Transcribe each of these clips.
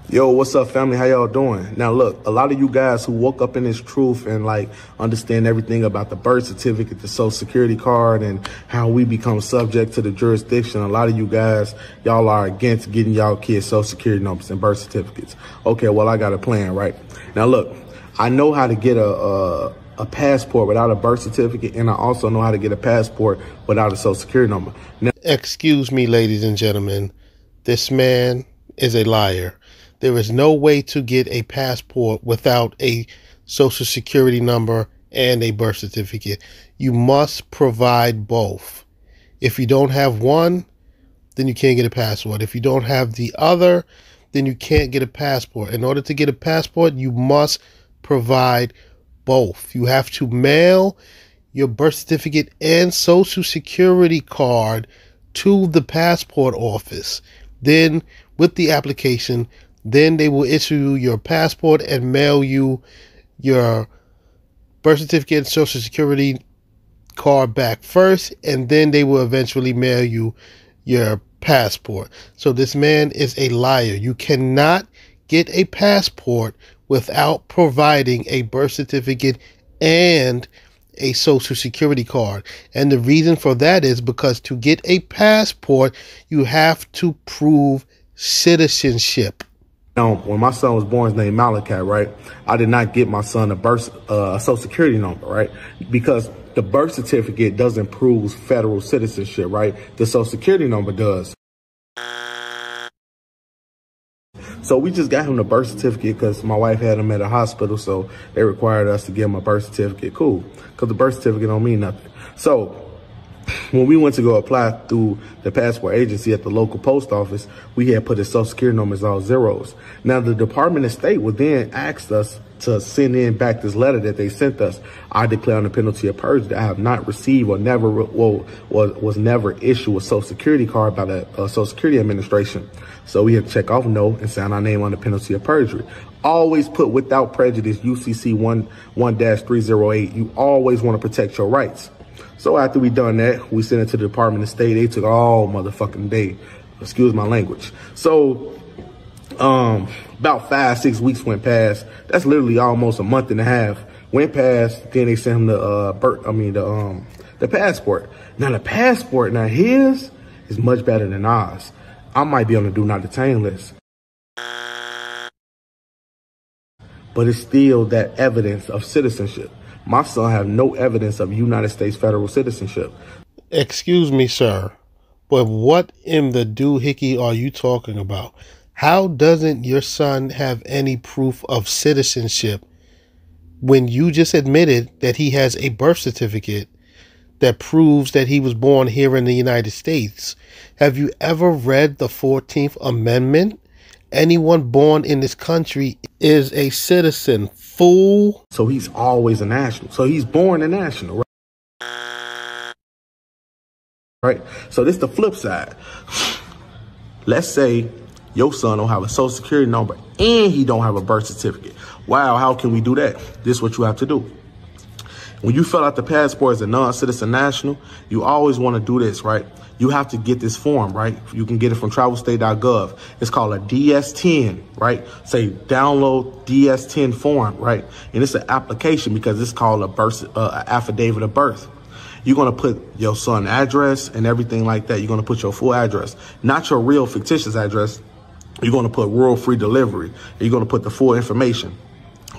Yo, what's up, family? How y'all doing? Now, look, a lot of you guys who woke up in this truth and understand everything about the birth certificate, the social security card, and how we become subject to the jurisdiction. A lot of you guys, y'all are against getting y'all kids social security numbers and birth certificates. Okay, well, I got a plan, right? Now, look, I know how to get a passport without a birth certificate, and I also know how to get a passport without a social security number. Now, excuse me, ladies and gentlemen, this man is a liar. There is no way to get a passport without a social security number and a birth certificate. You must provide both. If you don't have one, then you can't get a passport. If you don't have the other, then you can't get a passport. In order to get a passport, you must provide both. You have to mail your birth certificate and social security card to the passport office. Then with the application, then they will issue your passport and mail you your birth certificate and social security card back first, and then they will eventually mail you your passport. So this man is a liar. You cannot get a passport without providing a birth certificate and a social security card. And the reason for that is because to get a passport, you have to prove citizenship. Now, when my son was born, his name Malachi, right? I did not get my son a social security number, right? Because the birth certificate doesn't prove federal citizenship, right? The social security number does. So we just got him the birth certificate because my wife had him at a hospital, so they required us to give him a birth certificate. Cool, because the birth certificate don't mean nothing. So when we went to go apply through the passport agency at the local post office, we had put his social security numbers all zeros. Now, the Department of State would then ask us to send in back this letter that they sent us. I declare on the penalty of perjury that I have not received or never was never issued a social security card by the Social Security Administration. So we had to check off no and sign our name on the penalty of perjury. Always put without prejudice UCC 1-308. You always want to protect your rights. So after we done that, we sent it to the Department of State. They took all motherfucking day. Excuse my language. So about 5-6 weeks went past. That's literally almost a month and a half. Went past. Then they sent him the passport. Now the passport, now his is much better than ours. I might be on the do not detain list, but it's still that evidence of citizenship. My son have no evidence of United States federal citizenship. Excuse me, sir, but what in the doohickey are you talking about? How doesn't your son have any proof of citizenship when you just admitted that he has a birth certificate that proves that he was born here in the United States? Have you ever read the 14th Amendment? Anyone born in this country is a citizen, fool. So he's always a national. So he's born a national, right? Right? So this is the flip side. Let's say your son don't have a social security number and he don't have a birth certificate. Wow, how can we do that? This is what you have to do. When you fill out the passport as a non-citizen national, you always want to do this, right? You have to get this form, right? You can get it from travelstate.gov. It's called a DS-10, right? Say download DS-10 form, right? And it's an application because it's called a birth, affidavit of birth. You're going to put your son's address and everything like that. You're going to put your full address, not your real fictitious address. You're going to put rural free delivery. You're going to put the full information.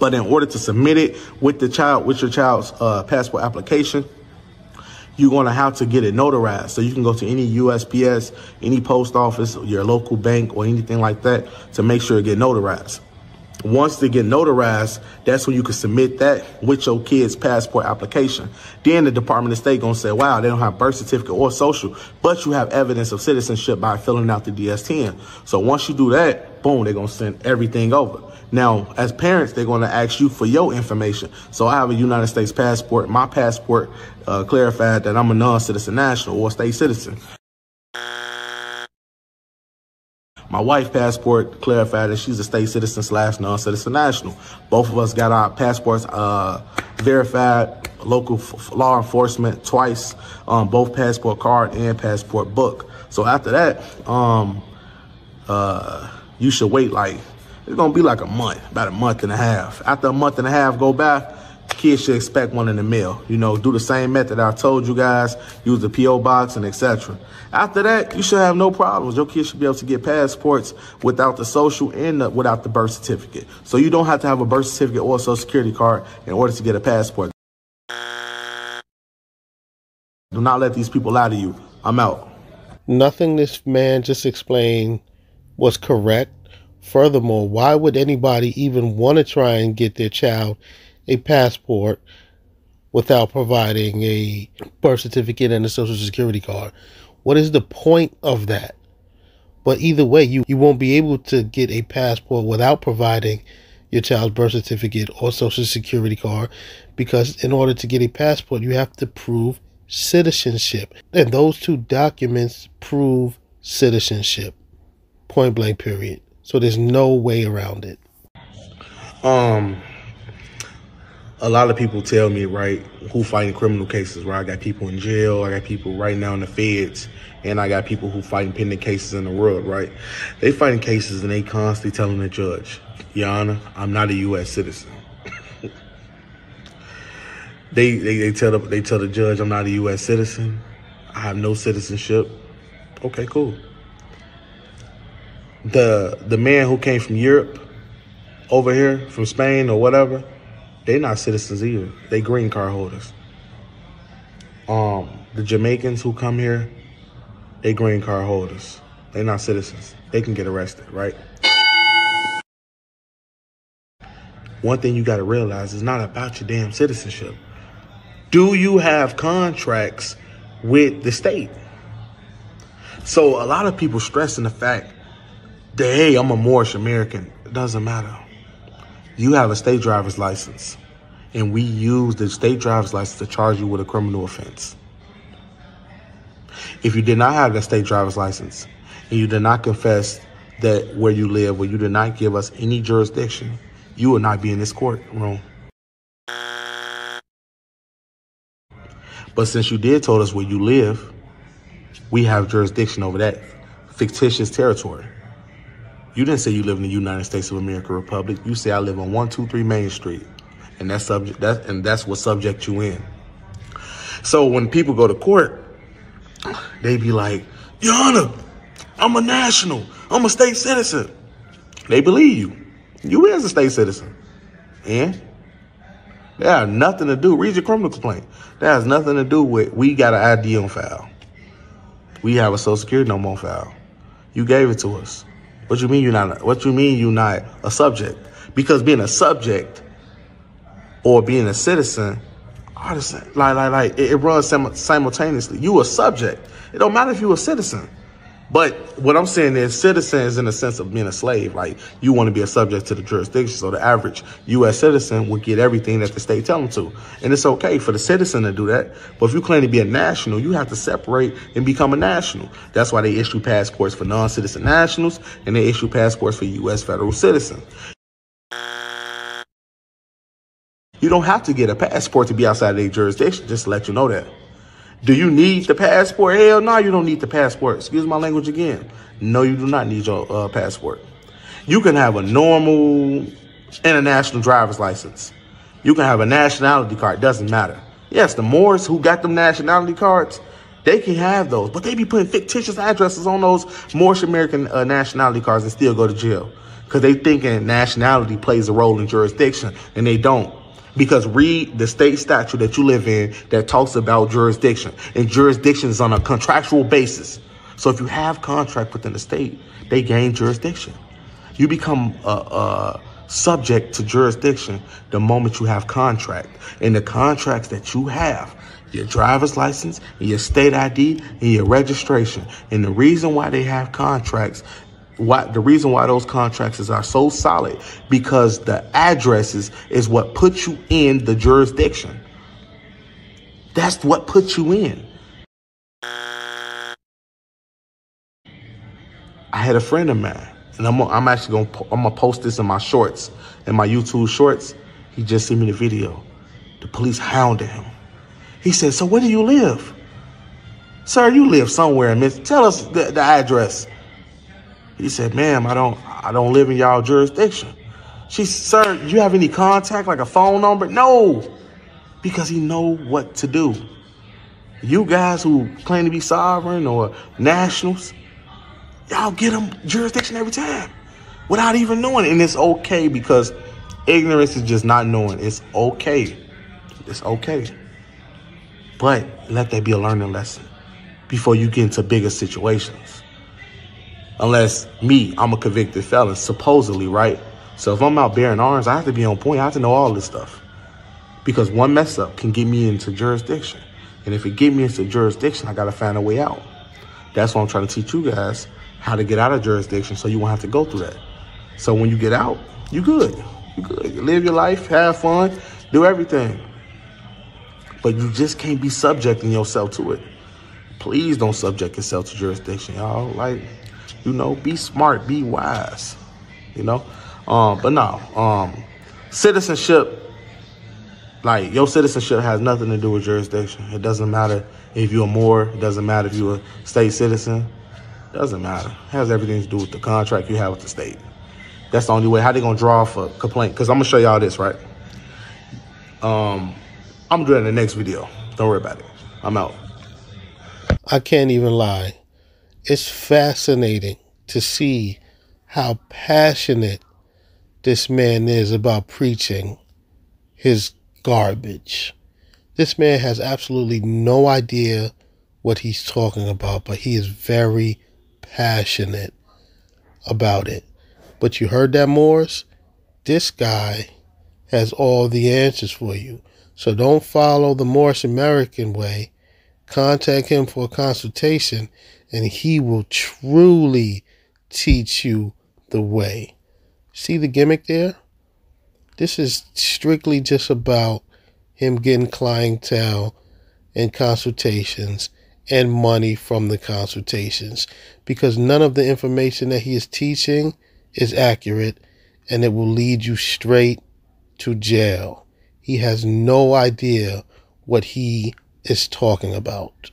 But in order to submit it with your child's passport application, you're going to have to get it notarized. So you can go to any USPS, any post office, your local bank, or anything like that to make sure it get notarized. Once they get notarized, that's when you can submit that with your kid's passport application. Then the Department of State going to say, wow, they don't have birth certificate or social, but you have evidence of citizenship by filling out the DS-10. So once you do that, boom, they're going to send everything over. Now, as parents, they're going to ask you for your information. So I have a United States passport. My passport clarified that I'm a non-citizen national or state citizen. My wife's passport clarified that she's a state citizen / non-citizen national. Both of us got our passports verified, local law enforcement twice, both passport card and passport book. So after that, you should wait like It's going to be like a month, about a month and a half. After a month and a half go by, kids should expect one in the mail. You know, do the same method I told you guys, use the P.O. box and etc. After that, you should have no problems. Your kids should be able to get passports without the social and without the birth certificate. So you don't have to have a birth certificate or a social security card in order to get a passport. Do not let these people lie to you. I'm out. Nothing this man just explained was correct. Furthermore, why would anybody even want to try and get their child a passport without providing a birth certificate and a social security card? What is the point of that? But either way, you won't be able to get a passport without providing your child's birth certificate or social security card, because in order to get a passport, you have to prove citizenship. And those two documents prove citizenship. Point blank, period. So there's no way around it. A lot of people tell me, right, who fighting criminal cases, right? I got people in jail, I got people right now in the feds, and I got people who fighting pending cases in the world, right? They fighting cases and they constantly telling the judge, Your Honor, I'm not a U.S. citizen. They tell the judge, I'm not a U.S. citizen. I have no citizenship. Okay, cool. The man who came from Europe over here, from Spain or whatever, they're not citizens either. They green card holders. The Jamaicans who come here, they green card holders. They're not citizens. They can get arrested, right? One thing you got to realize is not about your damn citizenship. Do you have contracts with the state? So a lot of people stressing the fact that, hey, I'm a Moorish American. It doesn't matter. You have a state driver's license, and we use the state driver's license to charge you with a criminal offense. If you did not have that state driver's license, and you did not confess that where you live, or you did not give us any jurisdiction, you will not be in this courtroom. But since you did told us where you live, we have jurisdiction over that fictitious territory. You didn't say you live in the United States of America Republic. You say I live on 123 Main Street, and that's what subject you in. So when people go to court, they be like, Your Honor, I'm a national. I'm a state citizen. They believe you. You is a state citizen. And that has nothing to do. Read your criminal complaint. That has nothing to do with we got an ID on file. We have a social security number on file. You gave it to us. What you mean you're not? What you mean you're not a subject? Because being a subject or being a citizen are the same. Like it runs simultaneously. You a subject. It don't matter if you a citizen. But what I'm saying is citizen is in the sense of being a slave. Like you want to be a subject to the jurisdiction. So the average U.S. citizen would get everything that the state tell them to. And it's okay for the citizen to do that. But if you claim to be a national, you have to separate and become a national. That's why they issue passports for non-citizen nationals and they issue passports for U.S. federal citizens. You don't have to get a passport to be outside of their jurisdiction, just to let you know that. Do you need the passport? Hell no, you don't need the passport. Excuse my language again. No, you do not need your passport. You can have a normal international driver's license. You can have a nationality card. Doesn't matter. Yes, the Moors who got them nationality cards, they can have those. But they be putting fictitious addresses on those Moorish American nationality cards and still go to jail. Because they thinking nationality plays a role in jurisdiction, and they don't. Because read the state statute that you live in that talks about jurisdiction. And jurisdiction is on a contractual basis. So if you have contract within the state, they gain jurisdiction. You become subject to jurisdiction the moment you have contract. And the contracts that you have, your driver's license, and your state ID, and your registration. And the reason why they have contracts, the reason why those contracts are so solid, because the addresses is what puts you in the jurisdiction. That's what puts you in. I had a friend of mine, and I'm actually gonna post this in my shorts, in my YouTube shorts. He just sent me the video. The police hounded him. He said, "So where do you live, sir? You live somewhere in Tell us the address." He said, "Ma'am, I I don't live in y'all jurisdiction. Sir, do you have any contact, like a phone number? No, because he know what to do. You guys who claim to be sovereign or nationals, y'all get them jurisdiction every time without even knowing it. And it's okay, because ignorance is just not knowing. It's okay. It's okay. But let that be a learning lesson before you get into bigger situations. Unless I'm a convicted felon, supposedly, right? So if I'm out bearing arms, I have to be on point. I have to know all this stuff. Because one mess up can get me into jurisdiction. And if it get me into jurisdiction, I got to find a way out. That's why I'm trying to teach you guys how to get out of jurisdiction so you won't have to go through that. So when you get out, you good. You good. You live your life, have fun, do everything. But you just can't be subjecting yourself to it. Please don't subject yourself to jurisdiction, y'all. Like, be smart, be wise, But no, citizenship, like, your citizenship has nothing to do with jurisdiction. It doesn't matter if you're a Moor. It doesn't matter if you're a state citizen. It doesn't matter. It has everything to do with the contract you have with the state. That's the only way. How they going to draw off a complaint? Because I'm going to show y'all this, right? I'm going to do it in the next video. Don't worry about it. I'm out. I can't even lie. It's fascinating to see how passionate this man is about preaching his garbage. This man has absolutely no idea what he's talking about, but he is very passionate about it. But you heard that, Maures? This guy has all the answers for you. So don't follow the Moorish American way. Contact him for a consultation, and he will truly teach you the way. See the gimmick there? This is strictly just about him getting clientele and consultations and money from the consultations, because none of the information that he is teaching is accurate, and it will lead you straight to jail. He has no idea what he is talking about.